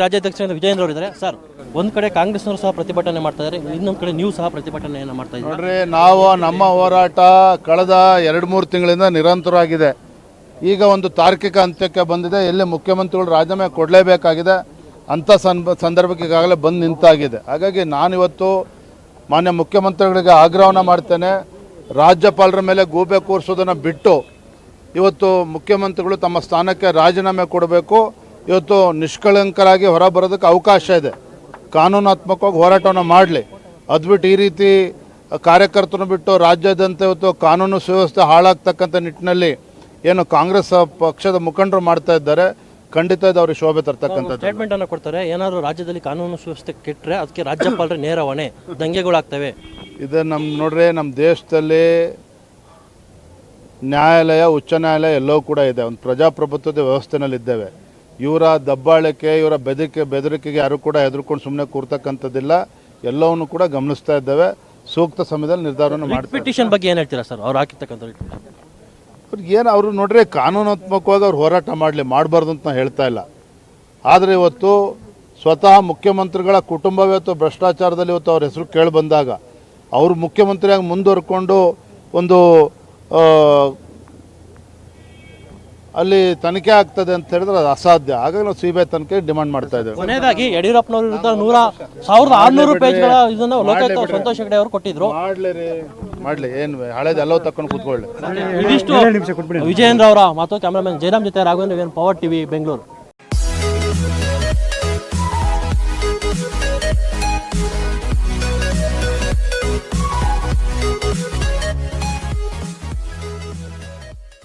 ರಾಜ್ಯಾಧ್ಯಕ್ಷ ವಿಜಯೇಂದ್ರ ಅವರು ಇದ್ದಾರೆ ಸರ್. ಒಂದು ಕಡೆ ಕಾಂಗ್ರೆಸ್ನವರು ಸಹ ಪ್ರತಿಭಟನೆ ಮಾಡ್ತಾ ಇದ್ದಾರೆ, ಇನ್ನೊಂದು ಕಡೆ ನೀವು ಸಹ ಪ್ರತಿಭಟನೆಯನ್ನು ಮಾಡ್ತಾ ಇದ್ದೀರಿ. ನೋಡ್ರಿ, ನಾವು ನಮ್ಮ ಹೋರಾಟ ಕಳೆದ 2-3 ತಿಂಗಳಿಂದ ನಿರಂತರವಾಗಿದೆ. ಈಗ ಒಂದು ತಾರ್ಕಿಕ ಅಂತ್ಯಕ್ಕೆ ಬಂದಿದೆ. ಎಲ್ಲಿ ಮುಖ್ಯಮಂತ್ರಿಗಳು ರಾಜೀನಾಮೆ ಕೊಡಲೇಬೇಕಾಗಿದೆ ಅಂಥ ಸಂದರ್ಭಕ್ಕೆ ಈಗಾಗಲೇ ಬಂದು ನಿಂತಾಗಿದೆ. ಹಾಗಾಗಿ ನಾನಿವತ್ತು ಮಾನ್ಯ ಮುಖ್ಯಮಂತ್ರಿಗಳಿಗೆ ಆಗ್ರಹವನ್ನು ಮಾಡ್ತೇನೆ, ರಾಜ್ಯಪಾಲರ ಮೇಲೆ ಗೂಬೆ ಕೂರಿಸೋದನ್ನು ಬಿಟ್ಟು ಇವತ್ತು ಮುಖ್ಯಮಂತ್ರಿಗಳು ತಮ್ಮ ಸ್ಥಾನಕ್ಕೆ ರಾಜೀನಾಮೆ ಕೊಡಬೇಕು. ಇವತ್ತು ನಿಷ್ಕಳಂಕರಾಗಿ ಹೊರಬರೋದಕ್ಕೆ ಅವಕಾಶ ಇದೆ. ಕಾನೂನಾತ್ಮಕವಾಗಿ ಹೋರಾಟವನ್ನು ಮಾಡಲಿ. ಅದು ಬಿಟ್ಟು ಈ ರೀತಿ ಕಾರ್ಯಕರ್ತರನ್ನು ಬಿಟ್ಟು ರಾಜ್ಯಾದ್ಯಂತ ಇವತ್ತು ಕಾನೂನು ಸುವ್ಯವಸ್ಥೆ ಹಾಳಾಗ್ತಕ್ಕಂಥ ನಿಟ್ಟಿನಲ್ಲಿ ಏನು ಕಾಂಗ್ರೆಸ್ ಪಕ್ಷದ ಮುಖಂಡರು ಮಾಡ್ತಾ ಇದ್ದಾರೆ, ಖಂಡಿತ ಇದು ಅವ್ರಿಗೆ ಶೋಭೆ ತರ್ತಕ್ಕಂಥದ್ದು. ಸ್ಟೇಟ್ಮೆಂಟ್ ಅನ್ನು ಕೊಡ್ತಾರೆ, ಏನಾದರೂ ರಾಜ್ಯದಲ್ಲಿ ಕಾನೂನು ಸುವ್ಯವಸ್ಥೆ ಕೆಟ್ಟರೆ ಅದಕ್ಕೆ ರಾಜ್ಯಪಾಲರ ನೇರ ಹೊಣೆ, ದಂಗೆಗಳಾಗ್ತವೆ. ಇದು ನೋಡ್ರಿ, ನಮ್ಮ ದೇಶದಲ್ಲಿ ನ್ಯಾಯಾಲಯ, ಉಚ್ಚ ನ್ಯಾಯಾಲಯ ಎಲ್ಲವೂ ಕೂಡ ಇದೆ. ಒಂದು ಪ್ರಜಾಪ್ರಭುತ್ವದ ವ್ಯವಸ್ಥೆನಲ್ಲಿದ್ದೇವೆ. ಇವರ ದಬ್ಬಾಳಿಕೆ, ಇವರ ಬೆದರಿಕೆಗೆ ಯಾರು ಕೂಡ ಹೆದರ್ಕೊಂಡು ಸುಮ್ಮನೆ ಕೂರ್ತಕ್ಕಂಥದ್ದಿಲ್ಲ. ಎಲ್ಲವನ್ನು ಕೂಡ ಗಮನಿಸ್ತಾ ಇದ್ದೇವೆ. ಸೂಕ್ತ ಸಮಯದಲ್ಲಿ ನಿರ್ಧಾರವನ್ನು ಮಾಡ್ತಾರೆ. ಪಿಟಿಷನ್ ಬಗ್ಗೆ ಏನು ಹೇಳ್ತೀರಾ ಸರ್? ಅವ್ರು ಹಾಕಿರ್ತಕ್ಕಂಥ ಏನು ಅವರು ನೋಡ್ರಿ, ಕಾನೂನಾತ್ಮಕವಾಗಿ ಅವ್ರು ಹೋರಾಟ ಮಾಡಬಾರ್ದು ಅಂತ ನಾನು ಹೇಳ್ತಾ ಇಲ್ಲ. ಆದರೆ ಇವತ್ತು ಸ್ವತಃ ಮುಖ್ಯಮಂತ್ರಿಗಳ ಕುಟುಂಬವೇ ಇವತ್ತು ಭ್ರಷ್ಟಾಚಾರದಲ್ಲಿ ಇವತ್ತು ಅವ್ರ ಹೆಸರು ಕೇಳಿ ಬಂದಾಗ ಅವರು ಮುಖ್ಯಮಂತ್ರಿಯಾಗಿ ಮುಂದುವರ್ಕೊಂಡು ಒಂದು ಅಲ್ಲಿ ತನಿಖೆ ಆಗ್ತದೆ ಅಂತ ಹೇಳಿದ್ರೆ ಅದು ಅಸಾಧ್ಯ. ಹಾಗಾಗಿ ನಾವು CBI ತನಿಖೆ ಡಿಮಾಂಡ್ ಮಾಡ್ತಾ ಇದ್ದೇವೆ. ಕೊನೆಯದಾಗಿ ಯಡಿಯೂರಪ್ಪನವರ ವಿರುದ್ಧ 1600 ಪೇಜ್ಗಳ ಇದನ್ನು ಲೋಕಾಯುಕ್ತ ಸಂತೋಷ್ ಹೆಗಡೆ ಅವರು ಕೊಟ್ಟಿದ್ರು. ಮಾಡಲಿ, ಏನು ಹಳೇದು ಎಲ್ಲವೂ ತಕೊಂಡು ಕೂತ್ಕೊಳ್ಳಿ. ಇದಿಷ್ಟು ವಿಜಯೇಂದ್ರ ಅವರ ಮಾತು. ಕ್ಯಾಮರಾಮನ್ ಜಯರಾಮ್ ಜೊತೆ ರಾಘವೇಂದ್ರ, ಪವರ್ ಟಿವಿ, ಬೆಂಗಳೂರು.